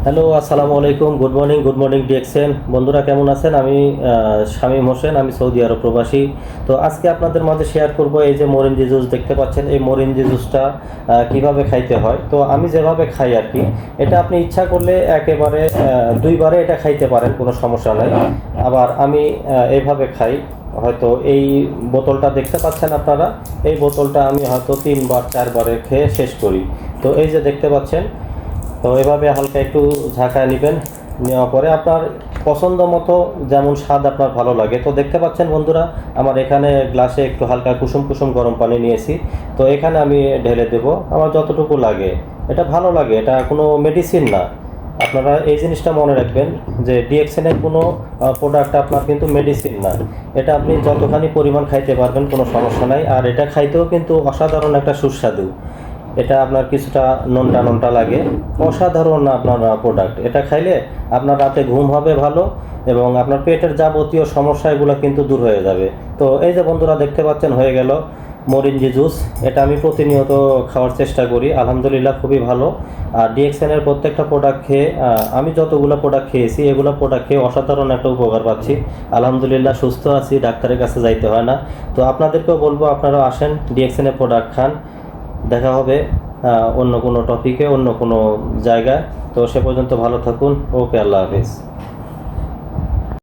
Hello, আসসালামু আলাইকুম। Good morning DXN বন্ধুরা, কেমন আছেন? আমি শামীম হোসেন, আমি সৌদি আরব প্রবাসী। তো আজকে আপনাদের মাঝে শেয়ার করব এই যে মরিঞ্জি জুস দেখতে পাচ্ছেন, এই মরিঞ্জি জুসটা কিভাবে খাইতে হয়। তো আমি যেভাবে খাই আর কি, এটা আপনি ইচ্ছা করলে একেবারে দুইবারে এটা খাইতে পারেন, কোনো সমস্যা নাই। আবার আমি এইভাবে খাই। হয়তো এই বোতলটা দেখতে পাচ্ছেন আপনারা, এই বোতলটা আমি হয়তো 3 বার 4বারে খেয়ে শেষ করি। তো এই যে দেখতে পাচ্ছেন, তো এভাবে হালকা একটু ঝাঁকায় নেবেন। নেওয়ার পরে আপনার পছন্দ মতো যেমন স্বাদ আপনার ভালো লাগে। তো দেখতে পাচ্ছেন বন্ধুরা, আমার এখানে গ্লাসে একটু হালকা কুসুম কুসুম গরম পানি নিয়েছি। তো এখানে আমি ঢেলে দেব আমার যতটুকু লাগে। এটা ভালো লাগে, এটা কোনো মেডিসিন না। আপনারা এই জিনিসটা মনে রাখবেন যে ডিএক্সএনের কোনো প্রোডাক্ট আপনার কিন্তু মেডিসিন না। এটা আপনি যতখানি পরিমাণ খাইতে পারবেন, কোনো সমস্যা নাই। আর এটা খাইতেও কিন্তু অসাধারণ একটা সুস্বাদু। এটা আপনার কিছুটা নোনটা নোনটা লাগে, অসাধারণ আপনার প্রোডাক্ট। এটা খাইলে আপনার রাতে ঘুম হবে ভালো, এবং আপনার পেটের যাবতীয় সমস্যা এগুলো কিন্তু দূর হয়ে যাবে। তো এই যে বন্ধুরা দেখতে পাচ্ছেন, হয়ে গেল মরিঞ্জি জুস। এটা আমি প্রতিনিয়ত খাওয়ার চেষ্টা করি, আলহামদুলিল্লাহ খুবই ভালো। আর ডিএক্সএনের প্রত্যেকটা প্রোডাক্ট খেয়ে আমি যতগুলো প্রোডাক্ট খেয়েছি, এগুলো প্রোডাক্ট খেয়ে অসাধারণ একটা উপকার পাচ্ছি। আলহামদুলিল্লাহ সুস্থ আছি, ডাক্তারের কাছে যাইতে হয় না। তো আপনাদেরকেও বলবো, আপনারাও আসেন, ডিএক্সএনের প্রোডাক্ট খান। দেখা হবে অন্য কোনো টপিকে, অন্য কোনো জায়গায়। তো সে পর্যন্ত ভালো থাকুন। ওকে, আল্লাহ হাফিজ।